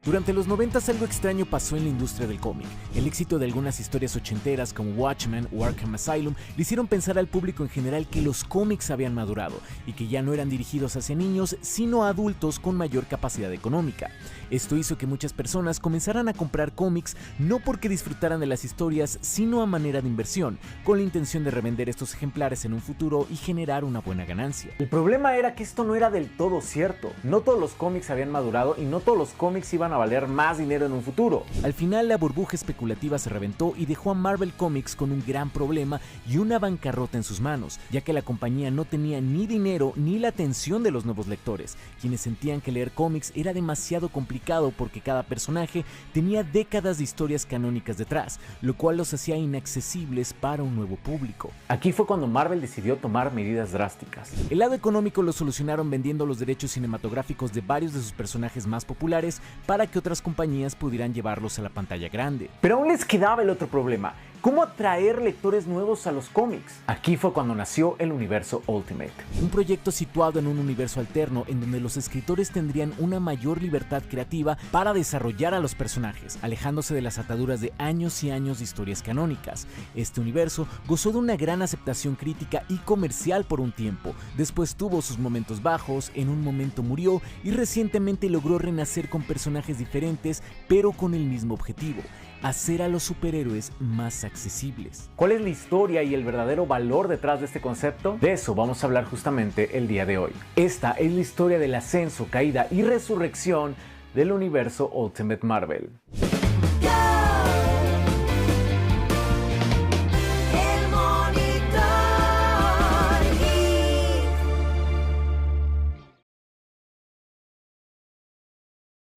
Durante los 90 algo extraño pasó en la industria del cómic. El éxito de algunas historias ochenteras como Watchmen o Arkham Asylum le hicieron pensar al público en general que los cómics habían madurado y que ya no eran dirigidos hacia niños, sino a adultos con mayor capacidad económica. Esto hizo que muchas personas comenzaran a comprar cómics no porque disfrutaran de las historias, sino a manera de inversión, con la intención de revender estos ejemplares en un futuro y generar una buena ganancia. El problema era que esto no era del todo cierto. No todos los cómics habían madurado y no todos los cómics iban a valer más dinero en un futuro. Al final, la burbuja especulativa se reventó y dejó a Marvel Comics con un gran problema y una bancarrota en sus manos, ya que la compañía no tenía ni dinero ni la atención de los nuevos lectores, quienes sentían que leer cómics era demasiado complicado porque cada personaje tenía décadas de historias canónicas detrás, lo cual los hacía inaccesibles para un nuevo público. Aquí fue cuando Marvel decidió tomar medidas drásticas. El lado económico lo solucionaron vendiendo los derechos cinematográficos de varios de sus personajes más populares para que otras compañías pudieran llevarlos a la pantalla grande. Pero aún les quedaba el otro problema: ¿cómo atraer lectores nuevos a los cómics? Aquí fue cuando nació el universo Ultimate. Un proyecto situado en un universo alterno en donde los escritores tendrían una mayor libertad creativa para desarrollar a los personajes, alejándose de las ataduras de años y años de historias canónicas. Este universo gozó de una gran aceptación crítica y comercial por un tiempo, después tuvo sus momentos bajos, en un momento murió y recientemente logró renacer con personajes diferentes pero con el mismo objetivo: hacer a los superhéroes más accesibles. ¿Cuál es la historia y el verdadero valor detrás de este concepto? De eso vamos a hablar justamente el día de hoy. Esta es la historia del ascenso, caída y resurrección del universo Ultimate Marvel.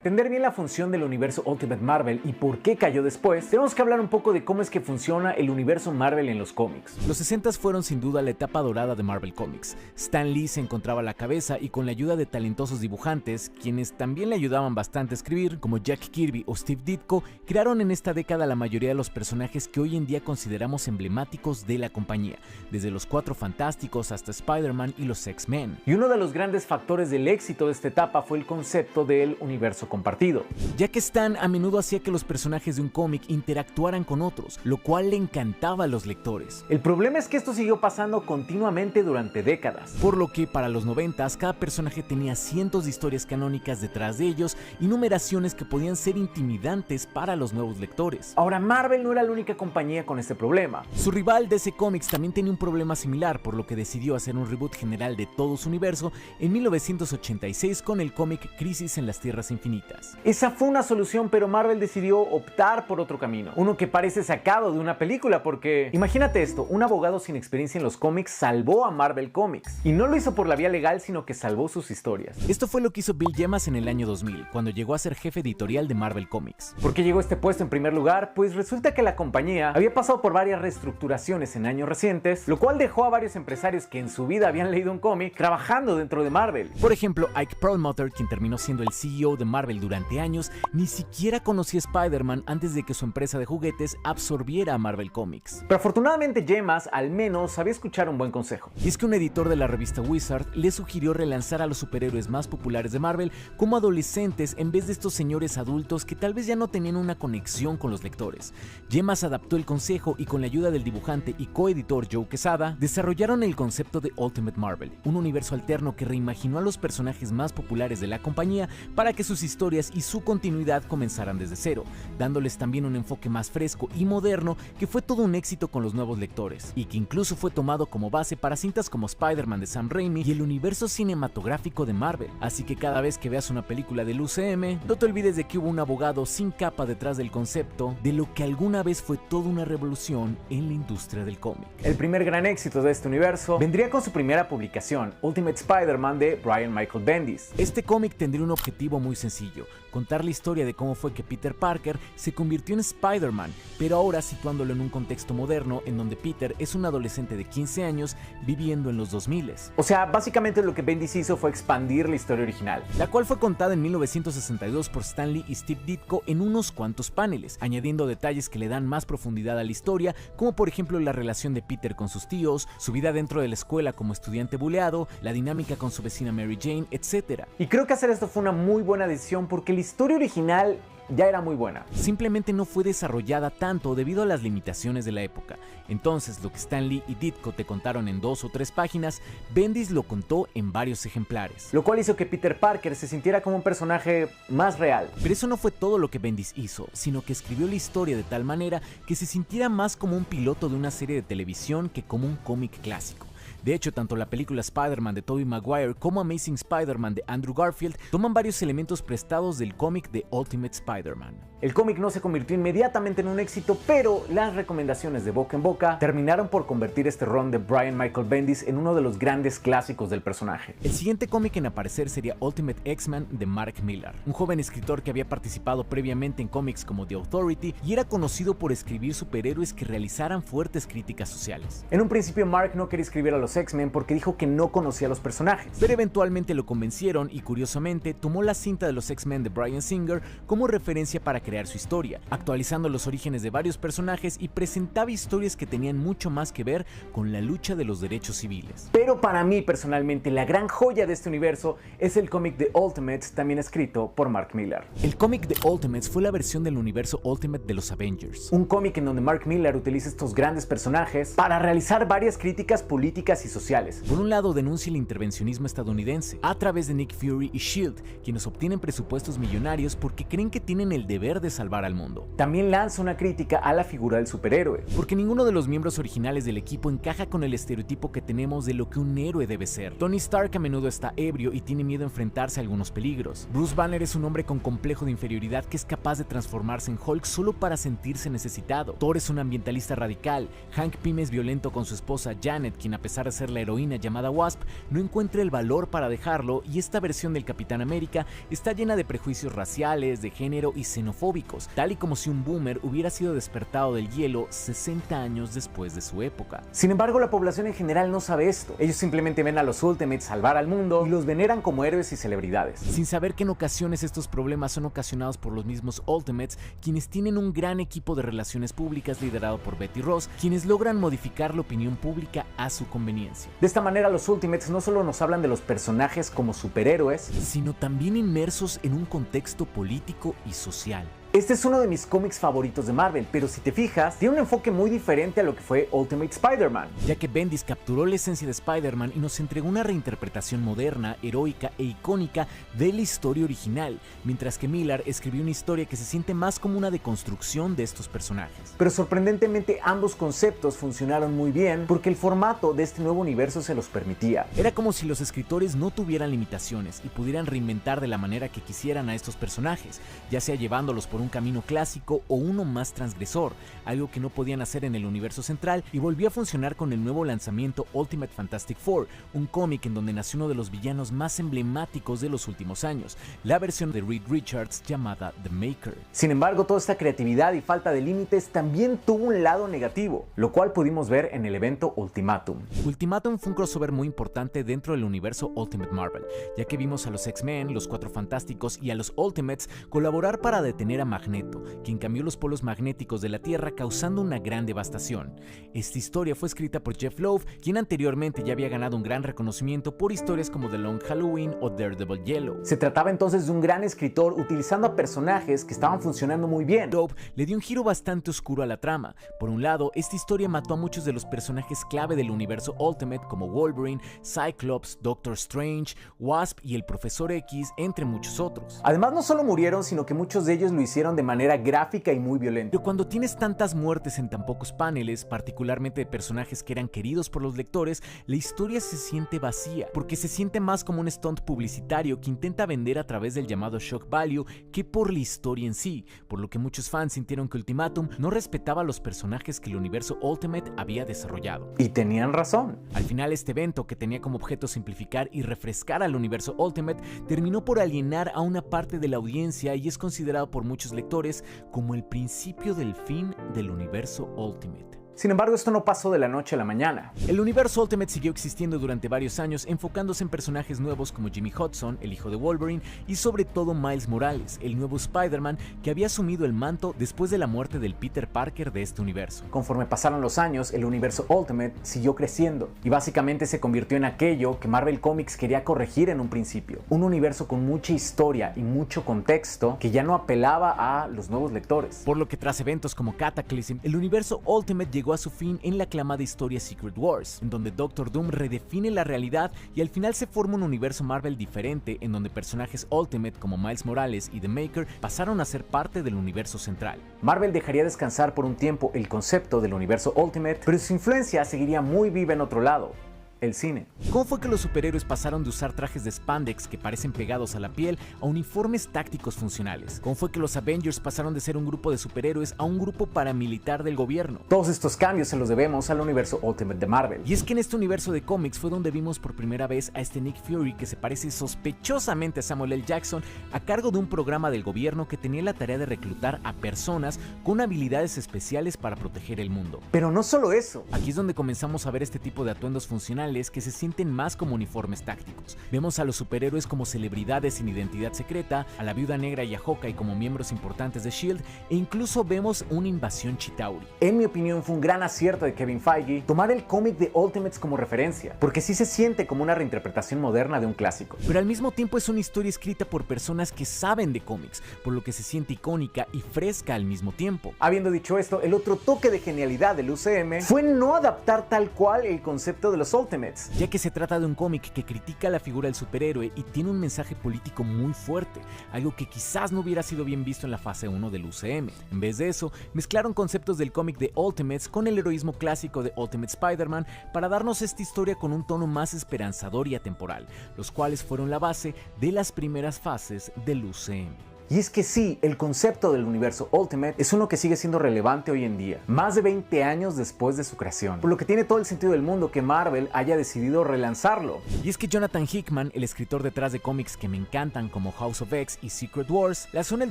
Entender bien la función del universo Ultimate Marvel y por qué cayó después, tenemos que hablar un poco de cómo es que funciona el universo Marvel en los cómics. Los 60s fueron sin duda la etapa dorada de Marvel Comics. Stan Lee se encontraba a la cabeza y con la ayuda de talentosos dibujantes, quienes también le ayudaban bastante a escribir, como Jack Kirby o Steve Ditko, crearon en esta década la mayoría de los personajes que hoy en día consideramos emblemáticos de la compañía, desde los Cuatro Fantásticos hasta Spider-Man y los X-Men. Y uno de los grandes factores del éxito de esta etapa fue el concepto del universo compartido, ya que Stan a menudo hacía que los personajes de un cómic interactuaran con otros, lo cual le encantaba a los lectores. El problema es que esto siguió pasando continuamente durante décadas, por lo que para los 90s cada personaje tenía cientos de historias canónicas detrás de ellos y numeraciones que podían ser intimidantes para los nuevos lectores. Ahora, Marvel no era la única compañía con este problema. Su rival DC Comics también tenía un problema similar, por lo que decidió hacer un reboot general de todo su universo en 1986 con el cómic Crisis en las Tierras Infinitas. Esa fue una solución, pero Marvel decidió optar por otro camino, uno que parece sacado de una película, porque imagínate esto: un abogado sin experiencia en los cómics salvó a Marvel Comics, y no lo hizo por la vía legal, sino que salvó sus historias. Esto fue lo que hizo Bill Jemas en el año 2000, cuando llegó a ser jefe editorial de Marvel Comics. ¿Por qué llegó a este puesto en primer lugar? Pues resulta que la compañía había pasado por varias reestructuraciones en años recientes, lo cual dejó a varios empresarios que en su vida habían leído un cómic trabajando dentro de Marvel. Por ejemplo, Ike Perlmutter, quien terminó siendo el CEO de Marvel durante años, ni siquiera conocía a Spider-Man antes de que su empresa de juguetes absorbiera a Marvel Comics. Pero afortunadamente Jemas al menos sabía escuchar un buen consejo. Y es que un editor de la revista Wizard le sugirió relanzar a los superhéroes más populares de Marvel como adolescentes en vez de estos señores adultos que tal vez ya no tenían una conexión con los lectores. Jemas adaptó el consejo y con la ayuda del dibujante y coeditor Joe Quesada desarrollaron el concepto de Ultimate Marvel, un universo alterno que reimaginó a los personajes más populares de la compañía para que sus historias y su continuidad comenzaran desde cero, dándoles también un enfoque más fresco y moderno que fue todo un éxito con los nuevos lectores, y que incluso fue tomado como base para cintas como Spider-Man de Sam Raimi y el universo cinematográfico de Marvel. Así que cada vez que veas una película del UCM, no te olvides de que hubo un abogado sin capa detrás del concepto de lo que alguna vez fue toda una revolución en la industria del cómic. El primer gran éxito de este universo vendría con su primera publicación, Ultimate Spider-Man de Brian Michael Bendis. Este cómic tendría un objetivo muy sencillo: contar la historia de cómo fue que Peter Parker se convirtió en Spider-Man, pero ahora situándolo en un contexto moderno en donde Peter es un adolescente de 15 años viviendo en los 2000s. O sea, básicamente lo que Bendis hizo fue expandir la historia original, la cual fue contada en 1962 por Stan Lee y Steve Ditko en unos cuantos paneles, añadiendo detalles que le dan más profundidad a la historia, como por ejemplo la relación de Peter con sus tíos, su vida dentro de la escuela como estudiante buleado, la dinámica con su vecina Mary Jane, etc. Y creo que hacer esto fue una muy buena decisión, hicieron porque la historia original ya era muy buena. Simplemente no fue desarrollada tanto debido a las limitaciones de la época. Entonces, lo que Stan Lee y Ditko te contaron en 2 o 3 páginas, Bendis lo contó en varios ejemplares. Lo cual hizo que Peter Parker se sintiera como un personaje más real. Pero eso no fue todo lo que Bendis hizo, sino que escribió la historia de tal manera que se sintiera más como un piloto de una serie de televisión que como un cómic clásico. De hecho, tanto la película Spider-Man de Tobey Maguire como Amazing Spider-Man de Andrew Garfield toman varios elementos prestados del cómic de Ultimate Spider-Man. El cómic no se convirtió inmediatamente en un éxito, pero las recomendaciones de boca en boca terminaron por convertir este run de Brian Michael Bendis en uno de los grandes clásicos del personaje. El siguiente cómic en aparecer sería Ultimate X-Men de Mark Millar, un joven escritor que había participado previamente en cómics como The Authority y era conocido por escribir superhéroes que realizaran fuertes críticas sociales. En un principio Mark no quería escribir a los X-Men porque dijo que no conocía a los personajes, pero eventualmente lo convencieron y curiosamente tomó la cinta de los X-Men de Bryan Singer como referencia para crear su historia, actualizando los orígenes de varios personajes y presentaba historias que tenían mucho más que ver con la lucha de los derechos civiles. Pero para mí personalmente la gran joya de este universo es el cómic de Ultimates, también escrito por Mark Millar. El cómic de Ultimates fue la versión del universo Ultimate de los Avengers. Un cómic en donde Mark Millar utiliza estos grandes personajes para realizar varias críticas políticas y sociales. Por un lado, denuncia el intervencionismo estadounidense a través de Nick Fury y S.H.I.E.L.D., quienes obtienen presupuestos millonarios porque creen que tienen el deber de salvar al mundo. También lanza una crítica a la figura del superhéroe, porque ninguno de los miembros originales del equipo encaja con el estereotipo que tenemos de lo que un héroe debe ser. Tony Stark a menudo está ebrio y tiene miedo a enfrentarse a algunos peligros. Bruce Banner es un hombre con complejo de inferioridad que es capaz de transformarse en Hulk solo para sentirse necesitado. Thor es un ambientalista radical. Hank Pym es violento con su esposa Janet, quien a pesar de ser la heroína llamada Wasp, no encuentra el valor para dejarlo, y esta versión del Capitán América está llena de prejuicios raciales, de género y xenofóbicos, tal y como si un boomer hubiera sido despertado del hielo 60 años después de su época. Sin embargo, la población en general no sabe esto. Ellos simplemente ven a los Ultimates salvar al mundo y los veneran como héroes y celebridades, sin saber que en ocasiones estos problemas son ocasionados por los mismos Ultimates, quienes tienen un gran equipo de relaciones públicas liderado por Betty Ross, quienes logran modificar la opinión pública a su conveniencia. De esta manera, los Ultimates no solo nos hablan de los personajes como superhéroes, sino también inmersos en un contexto político y social. Este es uno de mis cómics favoritos de Marvel, pero si te fijas, tiene un enfoque muy diferente a lo que fue Ultimate Spider-Man. Ya que Bendis capturó la esencia de Spider-Man y nos entregó una reinterpretación moderna, heroica e icónica de la historia original, mientras que Millar escribió una historia que se siente más como una deconstrucción de estos personajes. Pero sorprendentemente ambos conceptos funcionaron muy bien porque el formato de este nuevo universo se los permitía. Era como si los escritores no tuvieran limitaciones y pudieran reinventar de la manera que quisieran a estos personajes, ya sea llevándolos por un camino clásico o uno más transgresor, algo que no podían hacer en el universo central, y volvió a funcionar con el nuevo lanzamiento Ultimate Fantastic Four, un cómic en donde nació uno de los villanos más emblemáticos de los últimos años, la versión de Reed Richards llamada The Maker. Sin embargo, toda esta creatividad y falta de límites también tuvo un lado negativo, lo cual pudimos ver en el evento Ultimatum. Ultimatum fue un crossover muy importante dentro del universo Ultimate Marvel, ya que vimos a los X-Men, los Cuatro Fantásticos y a los Ultimates colaborar para detener a Magneto, quien cambió los polos magnéticos de la Tierra causando una gran devastación. Esta historia fue escrita por Jeff Loeb, quien anteriormente ya había ganado un gran reconocimiento por historias como The Long Halloween o Daredevil Yellow. Se trataba entonces de un gran escritor utilizando a personajes que estaban funcionando muy bien. Loeb le dio un giro bastante oscuro a la trama. Por un lado, esta historia mató a muchos de los personajes clave del universo Ultimate como Wolverine, Cyclops, Doctor Strange, Wasp y el Profesor X, entre muchos otros. Además, no solo murieron, sino que muchos de ellos lo hicieron de manera gráfica y muy violenta. Pero cuando tienes tantas muertes en tan pocos paneles, particularmente de personajes que eran queridos por los lectores, la historia se siente vacía, porque se siente más como un stunt publicitario que intenta vender a través del llamado shock value que por la historia en sí, por lo que muchos fans sintieron que Ultimatum no respetaba a los personajes que el universo Ultimate había desarrollado. Y tenían razón. Al final, este evento, que tenía como objeto simplificar y refrescar al universo Ultimate, terminó por alienar a una parte de la audiencia y es considerado por muchos lectores como el principio del fin del universo Ultimate. Sin embargo, esto no pasó de la noche a la mañana. El universo Ultimate siguió existiendo durante varios años, enfocándose en personajes nuevos como Jimmy Hudson, el hijo de Wolverine, y sobre todo Miles Morales, el nuevo Spider-Man que había asumido el manto después de la muerte del Peter Parker de este universo. Conforme pasaron los años, el universo Ultimate siguió creciendo y básicamente se convirtió en aquello que Marvel Comics quería corregir en un principio. Un universo con mucha historia y mucho contexto que ya no apelaba a los nuevos lectores. Por lo que tras eventos como Cataclysm, el universo Ultimate llegó a su fin en la aclamada historia Secret Wars, en donde Doctor Doom redefine la realidad y al final se forma un universo Marvel diferente en donde personajes Ultimate como Miles Morales y The Maker pasaron a ser parte del universo central. Marvel dejaría descansar por un tiempo el concepto del universo Ultimate, pero su influencia seguiría muy viva en otro lado: el cine. ¿Cómo fue que los superhéroes pasaron de usar trajes de spandex que parecen pegados a la piel a uniformes tácticos funcionales? ¿Cómo fue que los Avengers pasaron de ser un grupo de superhéroes a un grupo paramilitar del gobierno? Todos estos cambios se los debemos al universo Ultimate de Marvel. Y es que en este universo de cómics fue donde vimos por primera vez a este Nick Fury que se parece sospechosamente a Samuel L. Jackson a cargo de un programa del gobierno que tenía la tarea de reclutar a personas con habilidades especiales para proteger el mundo. Pero no solo eso. Aquí es donde comenzamos a ver este tipo de atuendos funcionales que se sienten más como uniformes tácticos. Vemos a los superhéroes como celebridades sin identidad secreta, a la Viuda Negra y a Hawkeye como miembros importantes de S.H.I.E.L.D. e incluso vemos una invasión Chitauri. En mi opinión fue un gran acierto de Kevin Feige tomar el cómic de Ultimates como referencia, porque sí se siente como una reinterpretación moderna de un clásico. Pero al mismo tiempo es una historia escrita por personas que saben de cómics, por lo que se siente icónica y fresca al mismo tiempo. Habiendo dicho esto, el otro toque de genialidad del UCM fue no adaptar tal cual el concepto de los Ultimates, ya que se trata de un cómic que critica la figura del superhéroe y tiene un mensaje político muy fuerte, algo que quizás no hubiera sido bien visto en la fase 1 del UCM. En vez de eso, mezclaron conceptos del cómic de Ultimates con el heroísmo clásico de Ultimate Spider-Man para darnos esta historia con un tono más esperanzador y atemporal, los cuales fueron la base de las primeras fases del UCM. Y es que sí, el concepto del universo Ultimate es uno que sigue siendo relevante hoy en día, más de 20 años después de su creación, por lo que tiene todo el sentido del mundo que Marvel haya decidido relanzarlo. Y es que Jonathan Hickman, el escritor detrás de cómics que me encantan como House of X y Secret Wars, lanzó en el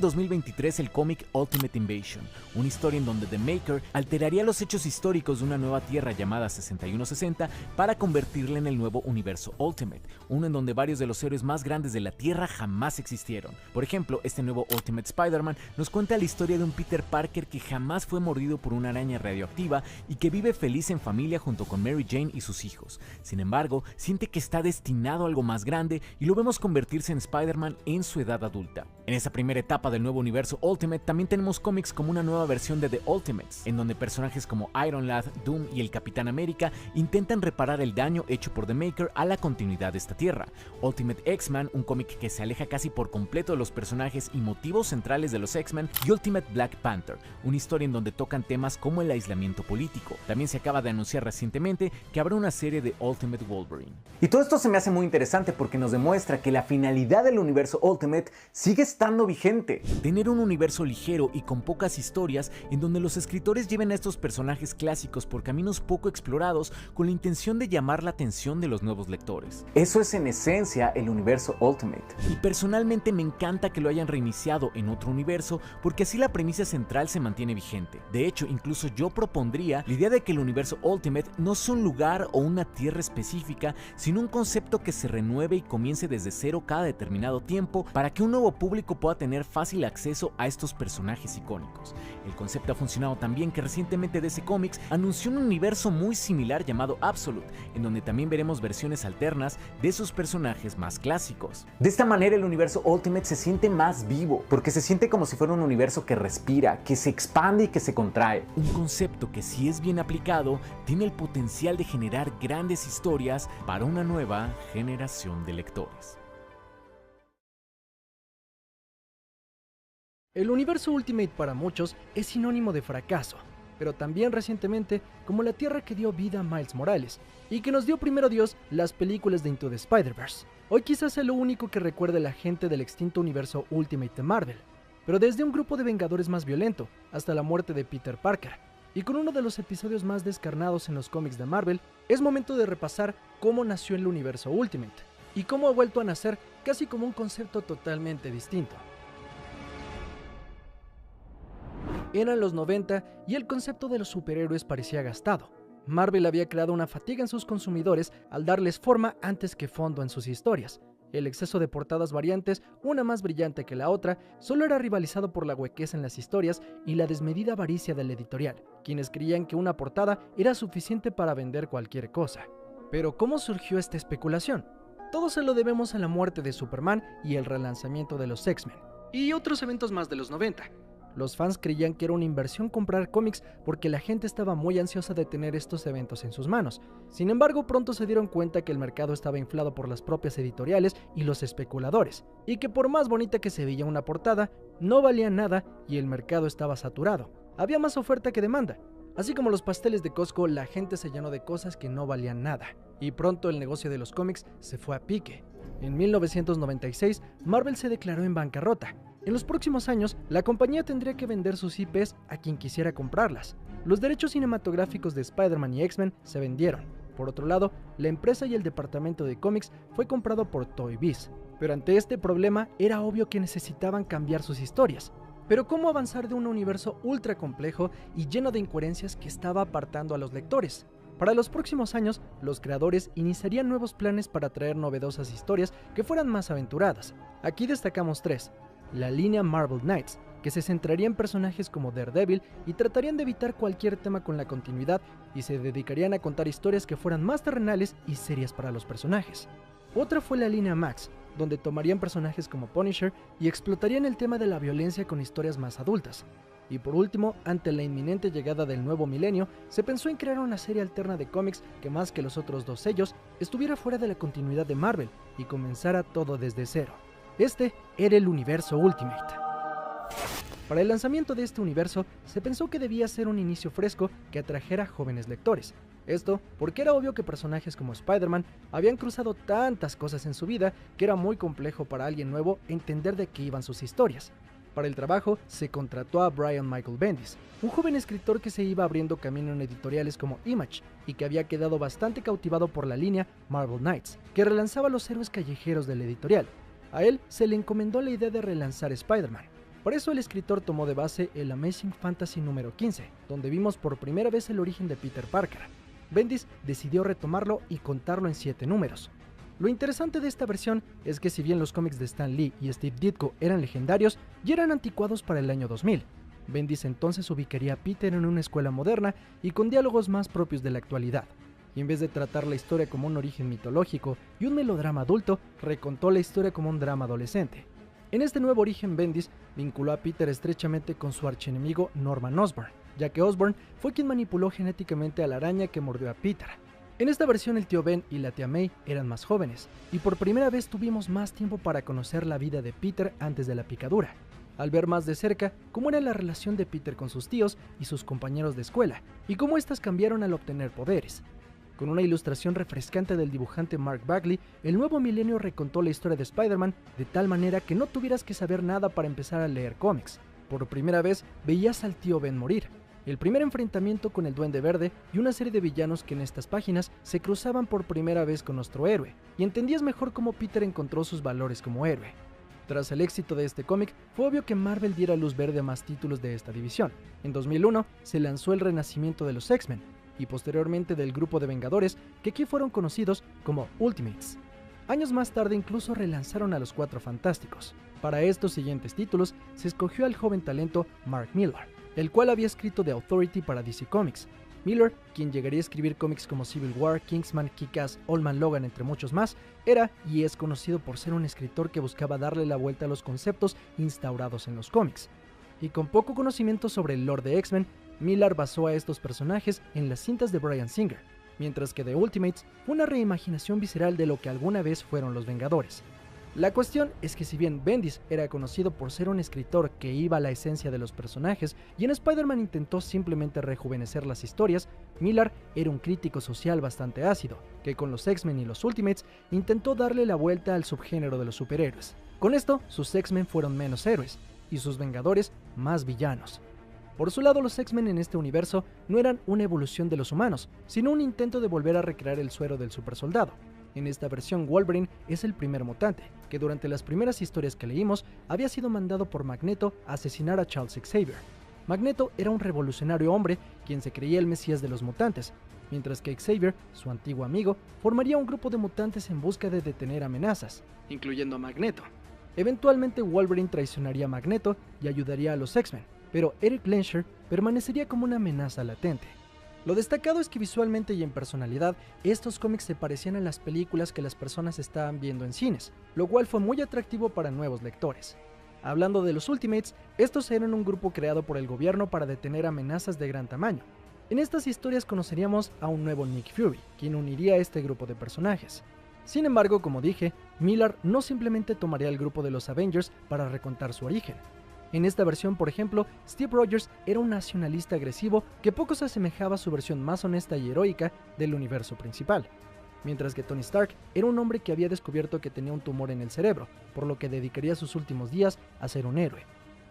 2023 el cómic Ultimate Invasion, una historia en donde The Maker alteraría los hechos históricos de una nueva tierra llamada 6160 para convertirla en el nuevo universo Ultimate, uno en donde varios de los héroes más grandes de la Tierra jamás existieron. Por ejemplo, este nuevo Ultimate Spider-Man nos cuenta la historia de un Peter Parker que jamás fue mordido por una araña radioactiva y que vive feliz en familia junto con Mary Jane y sus hijos. Sin embargo, siente que está destinado a algo más grande y lo vemos convertirse en Spider-Man en su edad adulta. En esa primera etapa del nuevo universo Ultimate también tenemos cómics como una nueva versión de The Ultimates, en donde personajes como Iron Lad, Doom y el Capitán América intentan reparar el daño hecho por The Maker a la continuidad de esta tierra. Ultimate X-Men, un cómic que se aleja casi por completo de los personajes y motivos centrales de los X-Men, y Ultimate Black Panther, una historia en donde tocan temas como el aislamiento político. También se acaba de anunciar recientemente que habrá una serie de Ultimate Wolverine. Y todo esto se me hace muy interesante porque nos demuestra que la finalidad del universo Ultimate sigue estando vigente. Tener un universo ligero y con pocas historias en donde los escritores lleven a estos personajes clásicos por caminos poco explorados con la intención de llamar la atención de los nuevos lectores. Eso es en esencia el universo Ultimate. Y personalmente me encanta que lo hayan reiniciado en otro universo porque así la premisa central se mantiene vigente. De hecho, incluso yo propondría la idea de que el universo Ultimate no sea un lugar o una tierra específica, sino un concepto que se renueve y comience desde cero cada determinado tiempo para que un nuevo público pueda tener fácil acceso a estos personajes icónicos. El concepto ha funcionado tan bien que recientemente DC Comics anunció un universo muy similar llamado Absolute, en donde también veremos versiones alternas de sus personajes más clásicos. De esta manera el universo Ultimate se siente más vivo, porque se siente como si fuera un universo que respira, que se expande y que se contrae. Un concepto que, si es bien aplicado, tiene el potencial de generar grandes historias para una nueva generación de lectores. El universo Ultimate para muchos es sinónimo de fracaso, pero también recientemente como la tierra que dio vida a Miles Morales y que nos dio primero Dios las películas de Into the Spider-Verse. Hoy quizás sea lo único que recuerde la gente del extinto universo Ultimate de Marvel, pero desde un grupo de Vengadores más violento hasta la muerte de Peter Parker, y con uno de los episodios más descarnados en los cómics de Marvel, es momento de repasar cómo nació el universo Ultimate y cómo ha vuelto a nacer casi como un concepto totalmente distinto. Eran los 90 y el concepto de los superhéroes parecía gastado. Marvel había creado una fatiga en sus consumidores al darles forma antes que fondo en sus historias. El exceso de portadas variantes, una más brillante que la otra, solo era rivalizado por la huequez en las historias y la desmedida avaricia del editorial, quienes creían que una portada era suficiente para vender cualquier cosa. Pero ¿cómo surgió esta especulación? Todo se lo debemos a la muerte de Superman y el relanzamiento de los X-Men, y otros eventos más de los 90. Los fans creían que era una inversión comprar cómics porque la gente estaba muy ansiosa de tener estos eventos en sus manos. Sin embargo, pronto se dieron cuenta que el mercado estaba inflado por las propias editoriales y los especuladores, y que por más bonita que se veía una portada, no valía nada y el mercado estaba saturado. Había más oferta que demanda. Así como los pasteles de Costco, la gente se llenó de cosas que no valían nada, y pronto el negocio de los cómics se fue a pique. En 1996, Marvel se declaró en bancarrota. En los próximos años, la compañía tendría que vender sus IPs a quien quisiera comprarlas. Los derechos cinematográficos de Spider-Man y X-Men se vendieron. Por otro lado, la empresa y el departamento de cómics fue comprado por Toy Biz. Pero ante este problema, era obvio que necesitaban cambiar sus historias. Pero ¿cómo avanzar de un universo ultra complejo y lleno de incoherencias que estaba apartando a los lectores? Para los próximos años, los creadores iniciarían nuevos planes para traer novedosas historias que fueran más aventuradas. Aquí destacamos 3. La línea Marvel Knights, que se centraría en personajes como Daredevil y tratarían de evitar cualquier tema con la continuidad y se dedicarían a contar historias que fueran más terrenales y serias para los personajes. Otra fue la línea Max, donde tomarían personajes como Punisher y explotarían el tema de la violencia con historias más adultas. Y por último, ante la inminente llegada del nuevo milenio, se pensó en crear una serie alterna de cómics que más que los otros dos sellos, estuviera fuera de la continuidad de Marvel y comenzara todo desde cero. Este era el universo Ultimate. Para el lanzamiento de este universo, se pensó que debía ser un inicio fresco que atrajera jóvenes lectores. Esto porque era obvio que personajes como Spider-Man habían cruzado tantas cosas en su vida que era muy complejo para alguien nuevo entender de qué iban sus historias. Para el trabajo, se contrató a Brian Michael Bendis, un joven escritor que se iba abriendo camino en editoriales como Image y que había quedado bastante cautivado por la línea Marvel Knights, que relanzaba los héroes callejeros del editorial. A él se le encomendó la idea de relanzar Spider-Man. Por eso el escritor tomó de base el Amazing Fantasy número 15, donde vimos por primera vez el origen de Peter Parker. Bendis decidió retomarlo y contarlo en 7 números. Lo interesante de esta versión es que si bien los cómics de Stan Lee y Steve Ditko eran legendarios y eran anticuados para el año 2000, Bendis entonces ubicaría a Peter en una escuela moderna y con diálogos más propios de la actualidad. Y en vez de tratar la historia como un origen mitológico y un melodrama adulto, recontó la historia como un drama adolescente. En este nuevo origen, Bendis vinculó a Peter estrechamente con su archienemigo Norman Osborn, ya que Osborn fue quien manipuló genéticamente a la araña que mordió a Peter. En esta versión el tío Ben y la tía May eran más jóvenes, y por primera vez tuvimos más tiempo para conocer la vida de Peter antes de la picadura, al ver más de cerca cómo era la relación de Peter con sus tíos y sus compañeros de escuela, y cómo éstas cambiaron al obtener poderes. Con una ilustración refrescante del dibujante Mark Bagley, el nuevo milenio recontó la historia de Spider-Man de tal manera que no tuvieras que saber nada para empezar a leer cómics. Por primera vez veías al tío Ben morir, el primer enfrentamiento con el Duende Verde y una serie de villanos que en estas páginas se cruzaban por primera vez con nuestro héroe, y entendías mejor cómo Peter encontró sus valores como héroe. Tras el éxito de este cómic, fue obvio que Marvel diera luz verde a más títulos de esta división. En 2001 se lanzó el renacimiento de los X-Men, y posteriormente del grupo de Vengadores, que aquí fueron conocidos como Ultimates. Años más tarde incluso relanzaron a los Cuatro Fantásticos. Para estos siguientes títulos se escogió al joven talento Mark Millar, el cual había escrito The Authority para DC Comics. Millar, quien llegaría a escribir cómics como Civil War, Kingsman, Kick-Ass, Old Man Logan, entre muchos más, era y es conocido por ser un escritor que buscaba darle la vuelta a los conceptos instaurados en los cómics. Y con poco conocimiento sobre el lore de X-Men, Millar basó a estos personajes en las cintas de Bryan Singer, mientras que The Ultimates fue una reimaginación visceral de lo que alguna vez fueron los Vengadores. La cuestión es que si bien Bendis era conocido por ser un escritor que iba a la esencia de los personajes y en Spider-Man intentó simplemente rejuvenecer las historias, Millar era un crítico social bastante ácido, que con los X-Men y los Ultimates intentó darle la vuelta al subgénero de los superhéroes. Con esto, sus X-Men fueron menos héroes y sus Vengadores más villanos. Por su lado, los X-Men en este universo no eran una evolución de los humanos, sino un intento de volver a recrear el suero del supersoldado. En esta versión, Wolverine es el primer mutante, que durante las primeras historias que leímos había sido mandado por Magneto a asesinar a Charles Xavier. Magneto era un revolucionario hombre quien se creía el mesías de los mutantes, mientras que Xavier, su antiguo amigo, formaría un grupo de mutantes en busca de detener amenazas, incluyendo a Magneto. Eventualmente Wolverine traicionaría a Magneto y ayudaría a los X-Men, pero Eric Lehnsherr permanecería como una amenaza latente. Lo destacado es que visualmente y en personalidad, estos cómics se parecían a las películas que las personas estaban viendo en cines, lo cual fue muy atractivo para nuevos lectores. Hablando de los Ultimates, estos eran un grupo creado por el gobierno para detener amenazas de gran tamaño. En estas historias conoceríamos a un nuevo Nick Fury, quien uniría a este grupo de personajes. Sin embargo, como dije, Millar no simplemente tomaría el grupo de los Avengers para recontar su origen. En esta versión, por ejemplo, Steve Rogers era un nacionalista agresivo que poco se asemejaba a su versión más honesta y heroica del universo principal, mientras que Tony Stark era un hombre que había descubierto que tenía un tumor en el cerebro, por lo que dedicaría sus últimos días a ser un héroe.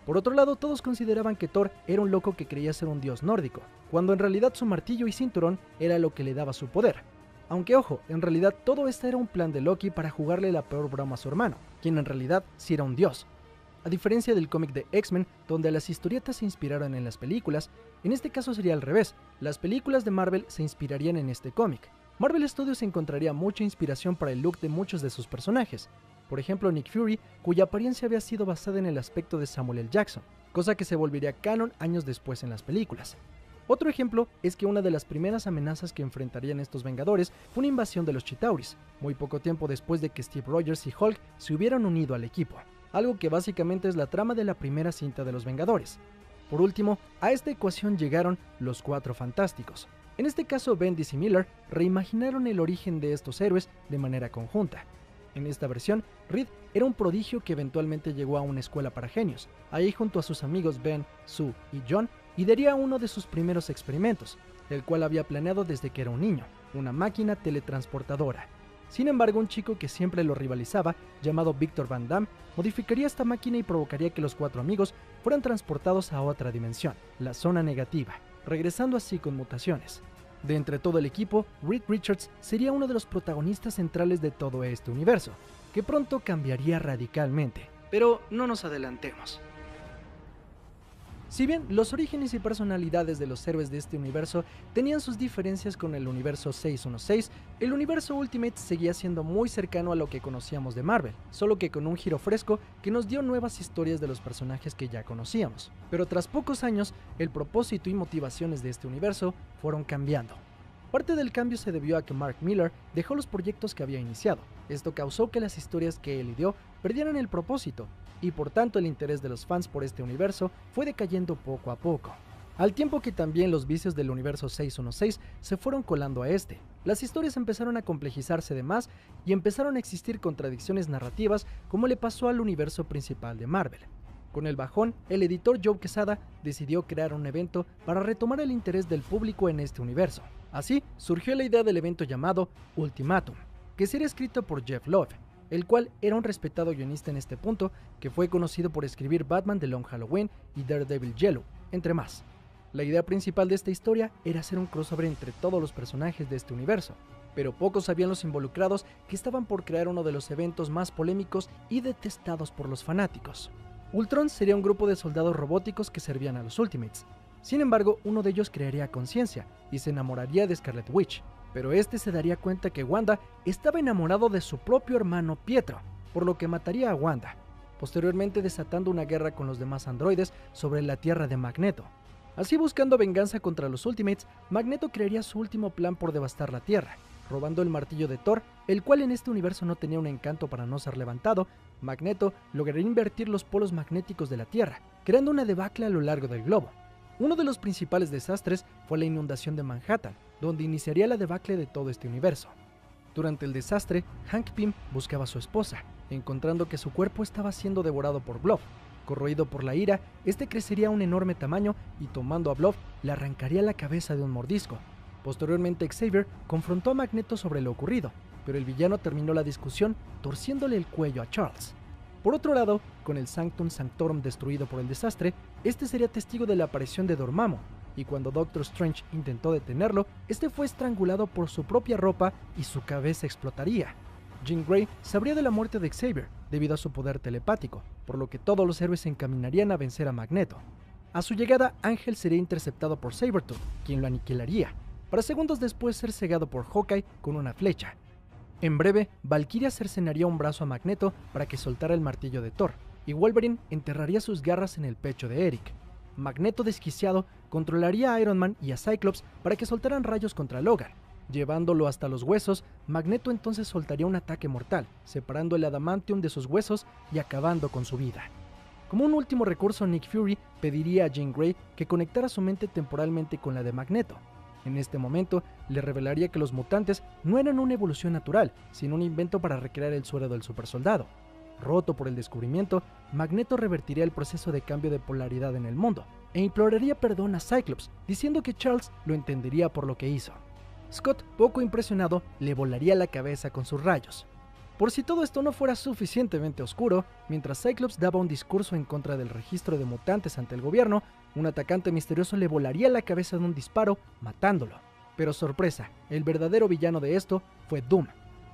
Por otro lado, todos consideraban que Thor era un loco que creía ser un dios nórdico, cuando en realidad su martillo y cinturón era lo que le daba su poder. Aunque ojo, en realidad todo esto era un plan de Loki para jugarle la peor broma a su hermano, quien en realidad sí era un dios. A diferencia del cómic de X-Men, donde las historietas se inspiraron en las películas, en este caso sería al revés, las películas de Marvel se inspirarían en este cómic. Marvel Studios encontraría mucha inspiración para el look de muchos de sus personajes. Por ejemplo, Nick Fury, cuya apariencia había sido basada en el aspecto de Samuel L. Jackson, cosa que se volvería canon años después en las películas. Otro ejemplo es que una de las primeras amenazas que enfrentarían estos Vengadores fue una invasión de los Chitauris, muy poco tiempo después de que Steve Rogers y Hulk se hubieran unido al equipo, algo que básicamente es la trama de la primera cinta de los Vengadores. Por último, a esta ecuación llegaron los Cuatro Fantásticos. En este caso, Bendis y Miller reimaginaron el origen de estos héroes de manera conjunta. En esta versión, Reed era un prodigio que eventualmente llegó a una escuela para genios. Ahí, junto a sus amigos Ben, Sue y John, idearía uno de sus primeros experimentos, el cual había planeado desde que era un niño, una máquina teletransportadora. Sin embargo, un chico que siempre lo rivalizaba, llamado Victor Van Damme, modificaría esta máquina y provocaría que los cuatro amigos fueran transportados a otra dimensión, la zona negativa, regresando así con mutaciones. De entre todo el equipo, Reed Richards sería uno de los protagonistas centrales de todo este universo, que pronto cambiaría radicalmente. Pero no nos adelantemos. Si bien los orígenes y personalidades de los héroes de este universo tenían sus diferencias con el universo 616, el universo Ultimate seguía siendo muy cercano a lo que conocíamos de Marvel, solo que con un giro fresco que nos dio nuevas historias de los personajes que ya conocíamos. Pero tras pocos años, el propósito y motivaciones de este universo fueron cambiando. Parte del cambio se debió a que Mark Millar dejó los proyectos que había iniciado. Esto causó que las historias que él ideó perdieran el propósito, y por tanto el interés de los fans por este universo fue decayendo poco a poco. Al tiempo que también los vicios del universo 616 se fueron colando a este. Las historias empezaron a complejizarse de más y empezaron a existir contradicciones narrativas como le pasó al universo principal de Marvel. Con el bajón, el editor Joe Quesada decidió crear un evento para retomar el interés del público en este universo. Así, surgió la idea del evento llamado Ultimatum, que sería escrito por Jeff Love, el cual era un respetado guionista en este punto, que fue conocido por escribir Batman The Long Halloween y Daredevil Yellow, entre más. La idea principal de esta historia era hacer un crossover entre todos los personajes de este universo, pero pocos sabían los involucrados que estaban por crear uno de los eventos más polémicos y detestados por los fanáticos. Ultron sería un grupo de soldados robóticos que servían a los Ultimates. Sin embargo, uno de ellos crearía conciencia y se enamoraría de Scarlet Witch, pero este se daría cuenta que Wanda estaba enamorado de su propio hermano Pietro, por lo que mataría a Wanda, posteriormente desatando una guerra con los demás androides sobre la Tierra de Magneto. Así, buscando venganza contra los Ultimates, Magneto crearía su último plan por devastar la Tierra. Robando el martillo de Thor, el cual en este universo no tenía un encanto para no ser levantado, Magneto lograría invertir los polos magnéticos de la Tierra, creando una debacle a lo largo del globo. Uno de los principales desastres fue la inundación de Manhattan, donde iniciaría la debacle de todo este universo. Durante el desastre, Hank Pym buscaba a su esposa, encontrando que su cuerpo estaba siendo devorado por Blob. Corroído por la ira, este crecería a un enorme tamaño y tomando a Blob, le arrancaría la cabeza de un mordisco. Posteriormente, Xavier confrontó a Magneto sobre lo ocurrido, pero el villano terminó la discusión torciéndole el cuello a Charles. Por otro lado, con el Sanctum Sanctorum destruido por el desastre, este sería testigo de la aparición de Dormammu, y cuando Doctor Strange intentó detenerlo, este fue estrangulado por su propia ropa y su cabeza explotaría. Jean Grey sabría de la muerte de Xavier debido a su poder telepático, por lo que todos los héroes se encaminarían a vencer a Magneto. A su llegada, Ángel sería interceptado por Sabretooth, quien lo aniquilaría, para segundos después ser cegado por Hawkeye con una flecha. En breve, Valkyria cercenaría un brazo a Magneto para que soltara el martillo de Thor, y Wolverine enterraría sus garras en el pecho de Eric. Magneto, desquiciado, controlaría a Iron Man y a Cyclops para que soltaran rayos contra Logan. Llevándolo hasta los huesos, Magneto entonces soltaría un ataque mortal, separando el adamantium de sus huesos y acabando con su vida. Como un último recurso, Nick Fury pediría a Jean Grey que conectara su mente temporalmente con la de Magneto. En este momento, le revelaría que los mutantes no eran una evolución natural, sino un invento para recrear el suero del supersoldado. Roto por el descubrimiento, Magneto revertiría el proceso de cambio de polaridad en el mundo, e imploraría perdón a Cyclops, diciendo que Charles lo entendería por lo que hizo. Scott, poco impresionado, le volaría la cabeza con sus rayos. Por si todo esto no fuera suficientemente oscuro, mientras Cyclops daba un discurso en contra del registro de mutantes ante el gobierno, un atacante misterioso le volaría la cabeza de un disparo, matándolo. Pero sorpresa, el verdadero villano de esto fue Doom.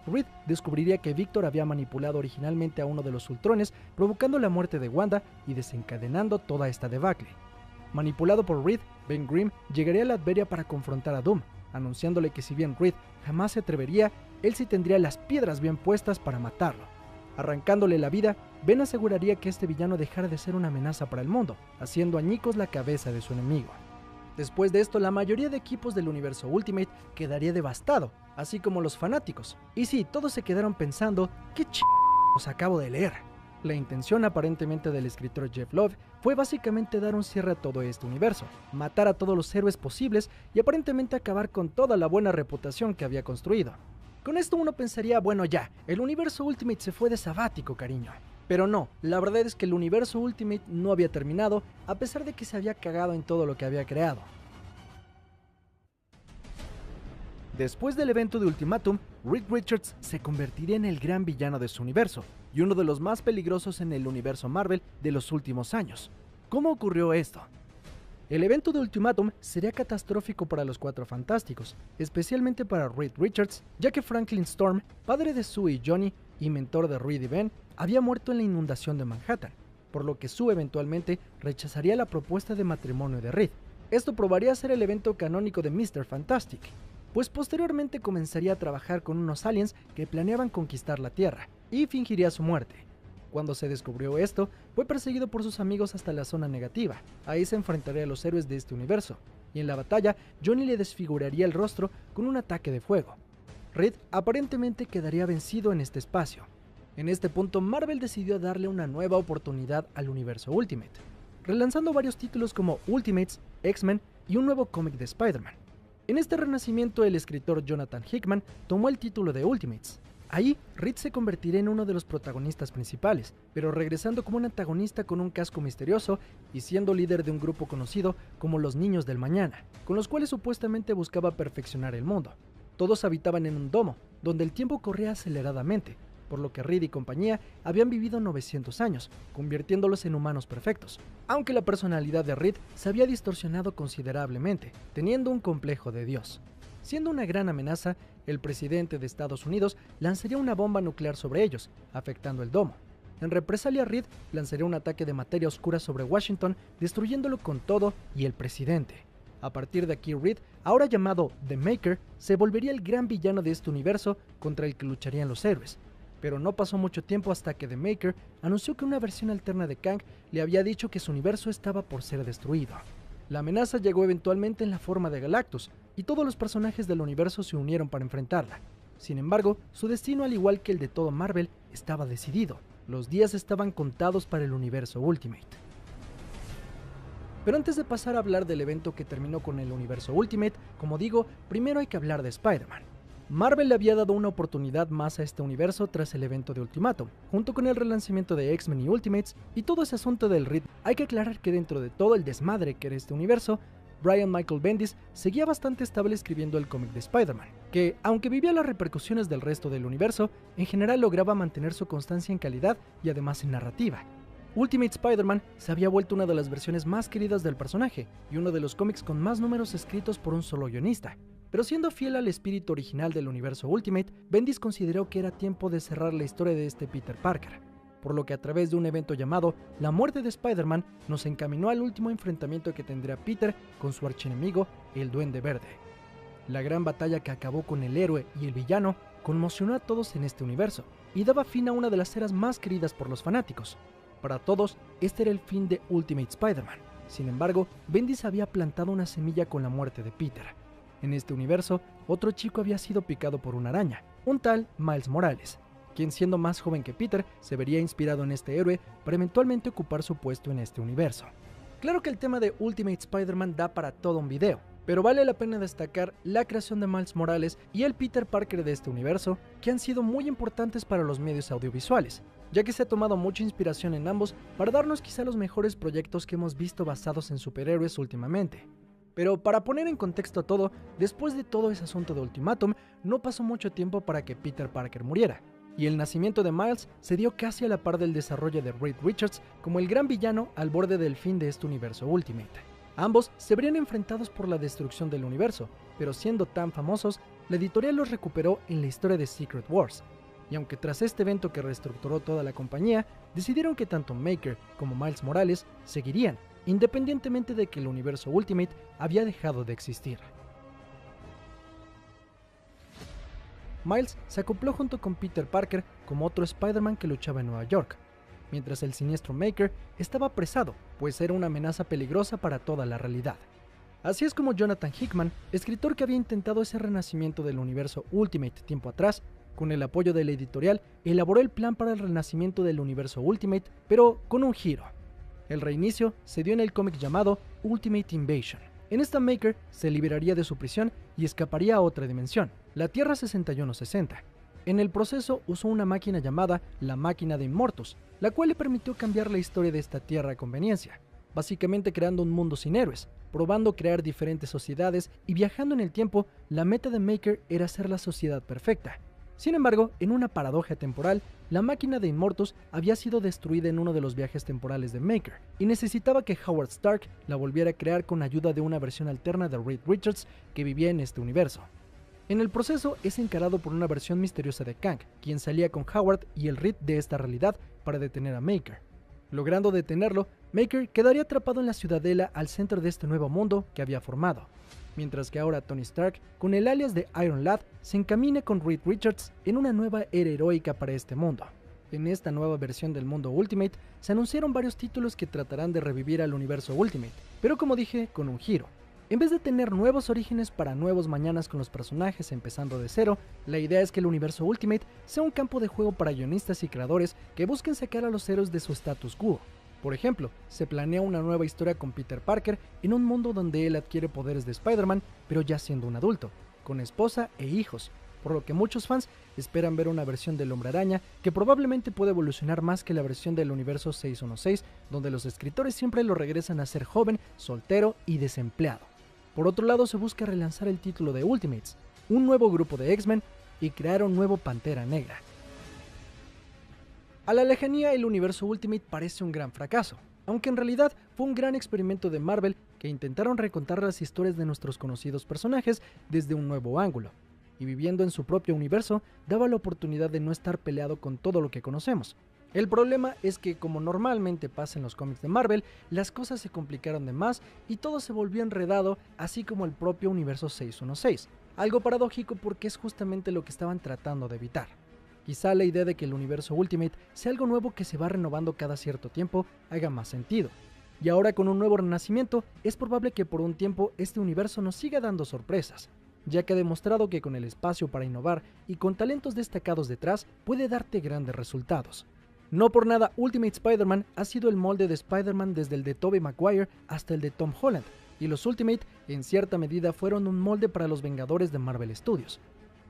Reed descubriría que Victor había manipulado originalmente a uno de los Ultrones, provocando la muerte de Wanda y desencadenando toda esta debacle. Manipulado por Reed, Ben Grimm llegaría a Latveria para confrontar a Doom, anunciándole que si bien Reed jamás se atrevería, él sí tendría las piedras bien puestas para matarlo. Arrancándole la vida, Ben aseguraría que este villano dejara de ser una amenaza para el mundo, haciendo añicos la cabeza de su enemigo. Después de esto, la mayoría de equipos del universo Ultimate quedaría devastado, así como los fanáticos. Y sí, todos se quedaron pensando, ¿qué os acabo de leer? La intención aparentemente del escritor Jeff Love fue básicamente dar un cierre a todo este universo, matar a todos los héroes posibles y aparentemente acabar con toda la buena reputación que había construido. Con esto uno pensaría, bueno ya, el universo Ultimate se fue de sabático, cariño. Pero no, la verdad es que el universo Ultimate no había terminado, a pesar de que se había cagado en todo lo que había creado. Después del evento de Ultimatum, Reed Richards se convertiría en el gran villano de su universo, y uno de los más peligrosos en el universo Marvel de los últimos años. ¿Cómo ocurrió esto? El evento de Ultimatum sería catastrófico para los Cuatro Fantásticos, especialmente para Reed Richards, ya que Franklin Storm, padre de Sue y Johnny y mentor de Reed y Ben, había muerto en la inundación de Manhattan, por lo que Sue eventualmente rechazaría la propuesta de matrimonio de Reed. Esto probaría ser el evento canónico de Mr. Fantastic, pues posteriormente comenzaría a trabajar con unos aliens que planeaban conquistar la Tierra, y fingiría su muerte. Cuando se descubrió esto, fue perseguido por sus amigos hasta la zona negativa. Ahí se enfrentaría a los héroes de este universo, y en la batalla, Johnny le desfiguraría el rostro con un ataque de fuego. Reed aparentemente quedaría vencido en este espacio. En este punto, Marvel decidió darle una nueva oportunidad al universo Ultimate, relanzando varios títulos como Ultimates, X-Men y un nuevo cómic de Spider-Man. En este renacimiento, el escritor Jonathan Hickman tomó el título de Ultimates. Ahí, Reed se convertiría en uno de los protagonistas principales, pero regresando como un antagonista con un casco misterioso y siendo líder de un grupo conocido como los Niños del Mañana, con los cuales supuestamente buscaba perfeccionar el mundo. Todos habitaban en un domo, donde el tiempo corría aceleradamente, por lo que Reed y compañía habían vivido 900 años, convirtiéndolos en humanos perfectos, aunque la personalidad de Reed se había distorsionado considerablemente, teniendo un complejo de Dios. Siendo una gran amenaza, el presidente de Estados Unidos lanzaría una bomba nuclear sobre ellos, afectando el domo. En represalia, Reed lanzaría un ataque de materia oscura sobre Washington, destruyéndolo con todo y el presidente. A partir de aquí, Reed, ahora llamado The Maker, se volvería el gran villano de este universo contra el que lucharían los héroes. Pero no pasó mucho tiempo hasta que The Maker anunció que una versión alterna de Kang le había dicho que su universo estaba por ser destruido. La amenaza llegó eventualmente en la forma de Galactus, y todos los personajes del universo se unieron para enfrentarla. Sin embargo, su destino, al igual que el de todo Marvel, estaba decidido. Los días estaban contados para el universo Ultimate. Pero antes de pasar a hablar del evento que terminó con el universo Ultimate, como digo, primero hay que hablar de Spider-Man. Marvel le había dado una oportunidad más a este universo tras el evento de Ultimatum, junto con el relanzamiento de X-Men y Ultimates y todo ese asunto del Reed. Hay que aclarar que dentro de todo el desmadre que era este universo, Brian Michael Bendis seguía bastante estable escribiendo el cómic de Spider-Man, que, aunque vivía las repercusiones del resto del universo, en general lograba mantener su constancia en calidad y además en narrativa. Ultimate Spider-Man se había vuelto una de las versiones más queridas del personaje y uno de los cómics con más números escritos por un solo guionista. Pero siendo fiel al espíritu original del universo Ultimate, Bendis consideró que era tiempo de cerrar la historia de este Peter Parker. por lo que a través de un evento llamado La muerte de Spider-Man nos encaminó al último enfrentamiento que tendría Peter con su archienemigo, el Duende Verde. La gran batalla que acabó con el héroe y el villano conmocionó a todos en este universo y daba fin a una de las eras más queridas por los fanáticos. Para todos, este era el fin de Ultimate Spider-Man. Sin embargo, Bendis había plantado una semilla con la muerte de Peter. En este universo, otro chico había sido picado por una araña, un tal Miles Morales, quien siendo más joven que Peter, se vería inspirado en este héroe para eventualmente ocupar su puesto en este universo. Claro que el tema de Ultimate Spider-Man da para todo un video, pero vale la pena destacar la creación de Miles Morales y el Peter Parker de este universo, que han sido muy importantes para los medios audiovisuales, ya que se ha tomado mucha inspiración en ambos para darnos quizá los mejores proyectos que hemos visto basados en superhéroes últimamente. Pero para poner en contexto todo, después de todo ese asunto de Ultimatum, no pasó mucho tiempo para que Peter Parker muriera, y el nacimiento de Miles se dio casi a la par del desarrollo de Reed Richards como el gran villano al borde del fin de este universo Ultimate. Ambos se verían enfrentados por la destrucción del universo, pero siendo tan famosos, la editorial los recuperó en la historia de Secret Wars. Y aunque tras este evento que reestructuró toda la compañía, decidieron que tanto Maker como Miles Morales seguirían, independientemente de que el universo Ultimate había dejado de existir. Miles se acopló junto con Peter Parker como otro Spider-Man que luchaba en Nueva York, mientras el siniestro Maker estaba apresado, pues era una amenaza peligrosa para toda la realidad. Así es como Jonathan Hickman, escritor que había intentado ese renacimiento del universo Ultimate tiempo atrás, con el apoyo de la editorial, elaboró el plan para el renacimiento del universo Ultimate, pero con un giro. El reinicio se dio en el cómic llamado Ultimate Invasion. En esta Maker se liberaría de su prisión y escaparía a otra dimensión, la Tierra 6160. En el proceso usó una máquina llamada la Máquina de Immortus, la cual le permitió cambiar la historia de esta Tierra a conveniencia, básicamente creando un mundo sin héroes, probando crear diferentes sociedades y viajando en el tiempo. La meta de Maker era ser la sociedad perfecta. Sin embargo, en una paradoja temporal, la Máquina de Immortus había sido destruida en uno de los viajes temporales de Maker, y necesitaba que Howard Stark la volviera a crear con ayuda de una versión alterna de Reed Richards que vivía en este universo. En el proceso es encarado por una versión misteriosa de Kang, quien salía con Howard y el Reed de esta realidad para detener a Maker. Logrando detenerlo, Maker quedaría atrapado en la ciudadela al centro de este nuevo mundo que había formado, mientras que ahora Tony Stark, con el alias de Iron Lad, se encamina con Reed Richards en una nueva era heroica para este mundo. En esta nueva versión del mundo Ultimate se anunciaron varios títulos que tratarán de revivir al universo Ultimate, pero como dije, con un giro. En vez de tener nuevos orígenes para nuevos mañanas con los personajes empezando de cero, la idea es que el universo Ultimate sea un campo de juego para guionistas y creadores que busquen sacar a los héroes de su status quo. Por ejemplo, se planea una nueva historia con Peter Parker en un mundo donde él adquiere poderes de Spider-Man, pero ya siendo un adulto, con esposa e hijos, por lo que muchos fans esperan ver una versión del Hombre Araña que probablemente puede evolucionar más que la versión del universo 616, donde los escritores siempre lo regresan a ser joven, soltero y desempleado. Por otro lado, se busca relanzar el título de Ultimates, un nuevo grupo de X-Men y crear un nuevo Pantera Negra. A la lejanía, el universo Ultimate parece un gran fracaso, aunque en realidad fue un gran experimento de Marvel que intentaron recontar las historias de nuestros conocidos personajes desde un nuevo ángulo, y viviendo en su propio universo daba la oportunidad de no estar peleado con todo lo que conocemos. El problema es que, como normalmente pasa en los cómics de Marvel, las cosas se complicaron de más y todo se volvió enredado, así como el propio universo 616, algo paradójico porque es justamente lo que estaban tratando de evitar. Quizá la idea de que el universo Ultimate sea algo nuevo que se va renovando cada cierto tiempo haga más sentido. Y ahora, con un nuevo renacimiento, es probable que por un tiempo este universo nos siga dando sorpresas, ya que ha demostrado que con el espacio para innovar y con talentos destacados detrás puede darte grandes resultados. No por nada, Ultimate Spider-Man ha sido el molde de Spider-Man desde el de Tobey Maguire hasta el de Tom Holland, y los Ultimate en cierta medida fueron un molde para los Vengadores de Marvel Studios.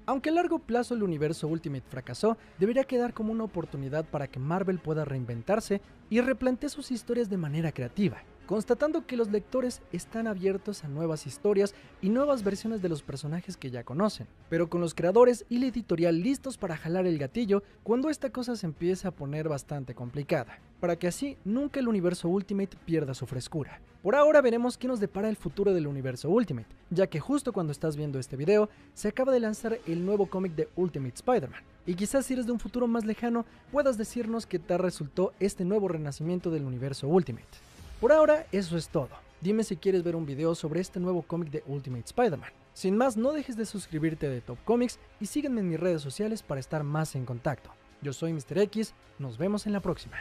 Aunque a largo plazo el universo Ultimate fracasó, debería quedar como una oportunidad para que Marvel pueda reinventarse y replantee sus historias de manera creativa, constatando que los lectores están abiertos a nuevas historias y nuevas versiones de los personajes que ya conocen, pero con los creadores y la editorial listos para jalar el gatillo cuando esta cosa se empieza a poner bastante complicada, para que así nunca el universo Ultimate pierda su frescura. Por ahora veremos qué nos depara el futuro del universo Ultimate, ya que justo cuando estás viendo este video, se acaba de lanzar el nuevo cómic de Ultimate Spider-Man, y quizás si eres de un futuro más lejano, puedas decirnos qué tal resultó este nuevo renacimiento del universo Ultimate. Por ahora, eso es todo. Dime si quieres ver un video sobre este nuevo cómic de Ultimate Spider-Man. Sin más, no dejes de suscribirte de Top Comics y sígueme en mis redes sociales para estar más en contacto. Yo soy Mr. X, nos vemos en la próxima.